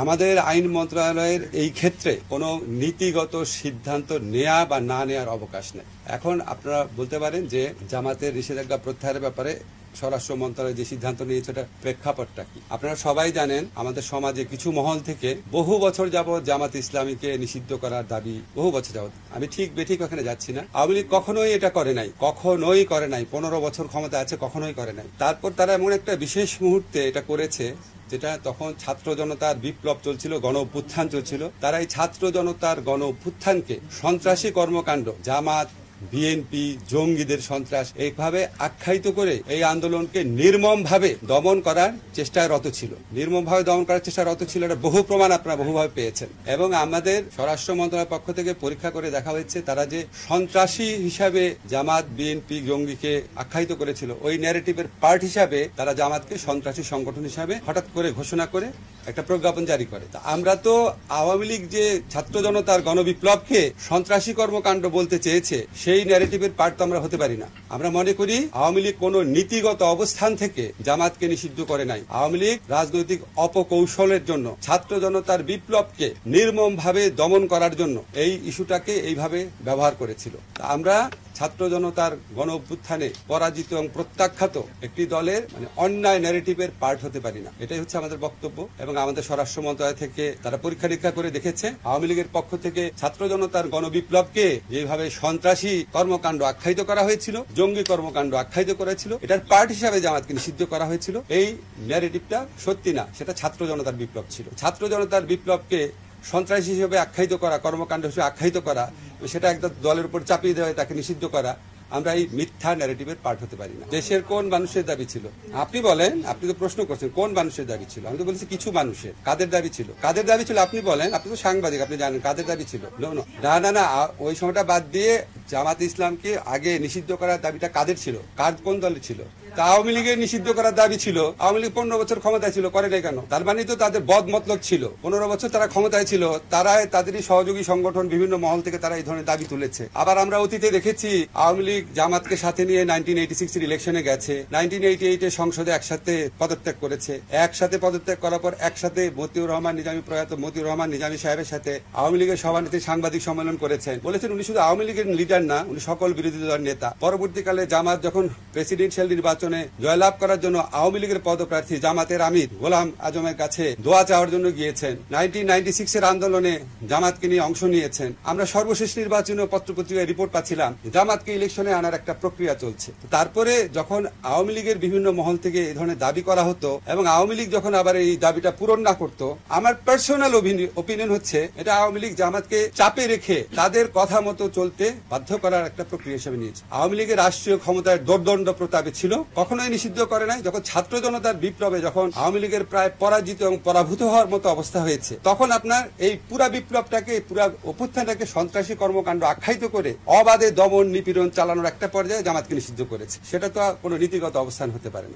আমাদের আইন মন্ত্রণালয়ের এই ক্ষেত্রে কোনো নীতিগত সিদ্ধান্ত নেয়া বা না নেয়ার অবকাশ নেই। এখন আপনারা বলতে পারেন যে জামাতের নিষেধাজ্ঞা প্রত্যাহারের ব্যাপারে স্বরাষ্ট্র মন্ত্রণালয় যে সিদ্ধান্ত নিয়েছে এটা প্রেক্ষাপটটা কি। আপনারা সবাই জানেন আমাদের সমাজে কিছু মহল থেকে বহু বছর যাবৎ জামাত ইসলামীকে নিষিদ্ধ করার দাবি, বহু বছর যাবৎ, আমি ঠিক বেঠিক ওখানে যাচ্ছি না, আওয়ামী লীগ কখনোই এটা করে নাই, কখনোই করে নাই, 15 বছর ক্ষমতা আছে, কখনোই করে নাই। তারপর তারা এমন একটা বিশেষ মুহূর্তে এটা করেছে যেটা তখন ছাত্র জনতার বিপ্লব চলছিল, গণ অভ্যুত্থান চলছিল। তারা এই ছাত্র জনতার গণ অভ্যুত্থানকে সন্ত্রাসী কর্মকাণ্ড, জামাত, বিএনপি, জঙ্গিদের সন্ত্রাস এইভাবে আখ্যায়িত করে এই আন্দোলনকে নির্মমভাবে দমন করার চেষ্টায় রত ছিল। নির্মমভাবে দমন করার চেষ্টায় রত ছিল, এটা বহু প্রমাণ আপনারা বহুভাবে পেয়েছেন। এবং আমাদের স্বরাষ্ট্র মন্ত্রণালয়ের পক্ষ থেকে পরীক্ষা করে দেখা হয়েছে তারা যে সন্ত্রাসী হিসাবে জামাত, বিএনপি, জঙ্গিকে আখ্যায়িত করেছিল, ওই ন্যারেটিভের পার্ট হিসাবে তারা জামাতকে সন্ত্রাসী সংগঠন হিসাবে হঠাৎ করে ঘোষণা করে একটা প্রজ্ঞাপন জারি করে। আমরা তো আওয়ামী লীগ যে ছাত্র জনতার গণবিপ্লবকে সন্ত্রাসী কর্মকাণ্ড বলতে চেয়েছে সেই ন্যারেটিভের পার্ট তো আমরা হতে পারি না। আমরা মনে করি আওয়ামী লীগ কোন নীতিগত অবস্থান থেকে জামাতকে নিষিদ্ধ করে নাই। আওয়ামী লীগ রাজনৈতিক অপকৌশলের জন্য ছাত্র জনতার বিপ্লবকে নির্মমভাবে দমন করার জন্য এই ইস্যুটাকে এইভাবে ব্যবহার করেছিল। আমরা ছাত্র জনতার গণ অভ্যুত্থানে পরাজিত এবং প্রত্যাখ্যাত একটি দলের অন্যায় ন্যারেটিভের পার্ট হতে পারি না, এটাই হচ্ছে আমাদের বক্তব্য। এবং আমাদের স্বরাষ্ট্র মন্ত্রণালয় থেকে তারা পরীক্ষা নিরীক্ষা করে দেখেছে আওয়ামী লীগের পক্ষ থেকে ছাত্র জনতার গণবিপ্লবকে যেভাবে সন্ত্রাসী কর্মকাণ্ড আখ্যায়িত করা হয়েছিল, জঙ্গি কর্মকাণ্ড আখ্যায়িত করেছিল, এটার পার্ট হিসাবে জামাতকে নিষিদ্ধ করা হয়েছিল। এই ন্যারেটিভটা সত্যি না, সেটা ছাত্র জনতার বিপ্লব ছিল। ছাত্র জনতার বিপ্লবকে সন্ত্রাসী হিসেবে আখ্যায়িত করা, কর্মকাণ্ড হিসেবে আখ্যায়িত করা, সেটা একটা দলের উপর চাপিয়ে দেওয়া, তাকে নিষিদ্ধ করা, আমরা এই মিথ্যা ন্যারেটিভের পার্ট হতে পারি না। দেশের কোন মানুষের দাবি ছিল আপনি বলেন? আপনি তো প্রশ্ন করছেন কোন মানুষের দাবি ছিল, আমি তো বলছি কিছু মানুষের। কাদের দাবি ছিল? কাদের দাবি ছিল আপনি বলেন, আপনি তো সাংবাদিক, আপনি জানেন কাদের দাবি ছিল। না না না, ওই সময়টা বাদ দিয়ে জামাত ইসলামকে আগে নিষিদ্ধ করার দাবিটা কাদের ছিল? কোন দলের ছিল? আওয়ামী লীগের নিষিদ্ধ করার দাবি ছিল। আওয়ামী লীগ 15 বছর ক্ষমতায় ছিল, করে নাই কেন? তার মানে তো তাদের বদ মতলব ছিল। 15 বছর তারা ক্ষমতায় ছিল, তাদেরই সহযোগী সংগঠন বিভিন্ন মহল থেকে তারা এই ধরনের দাবি তুলেছে। আবার আমরা অতীতে দেখেছি আওয়ামী লীগ জামাতকে সাথে নিয়ে 1986 ইলেকশনে গেছে, 1988 সংসদে একসাথে পদত্যাগ করেছে। একসাথে পদত্যাগ করার পর একসাথে মতিউর রহমান নিজামী, প্রয়াত মতিউর রহমান নিজামী সাহেবের সাথে আওয়ামী লীগের সভানেত্রী সাংবাদিক সম্মেলন করেছেন, বলেছেন উনি শুধু আওয়ামী লীগের লিডার না, উনি সকল বিরোধী দলের নেতা। পরবর্তীকালে জামাত যখন প্রেসিডেন্সিয়াল নির্বাচনে জয়লাভ করার জন্য আওয়ামী লীগের পদপ্রার্থী জামাতের আমির গোলাম আজমের কাছে দোয়া চাওয়ার জন্য গিয়েছেন। 1996 আন্দোলনে জামাতকে নিয়ে অংশ নিয়েছেন। আমরা সর্বশেষ নির্বাচনীয় পত্রপত্রিকায় রিপোর্ট পাচ্ছিলাম জামাতকে ইলেকশনে আনার একটা প্রক্রিয়া চলছে। তারপরে যখন আওয়ামী লীগের বিভিন্ন মহল থেকে এই ধরনের দাবি করা হতো এবং আওয়ামী লীগ যখন আবার এই দাবিটা পূরণ না করত, আমার পার্সোনাল ওপিনিয়ন হচ্ছে এটা আওয়ামী লীগ জামাতকে চাপে রেখে তাদের কথা মতো চলতে বাধ্য করার একটা প্রক্রিয়া হিসেবে নিয়েছে। আওয়ামী লীগের রাষ্ট্রীয় ক্ষমতায় দোর্দণ্ড প্রতাপে ছিল, কখনোই নিষিদ্ধ করে নাই। যখন ছাত্র জনতার বিপ্লবে যখন আওয়ামী লীগের প্রায় পরাজিত এবং পরাভূত হওয়ার মতো অবস্থা হয়েছে, তখন আপনার এই পুরা বিপ্লবটাকে, পুরা অভ্যুত্থানটাকে সন্ত্রাসী কর্মকাণ্ড আখ্যায়িত করে অবাধে দমন নিপীড়ন চালানোর একটা পর্যায়ে জামাতকে নিষিদ্ধ করেছে। সেটা তো কোনো নীতিগত অবস্থান হতে পারে না।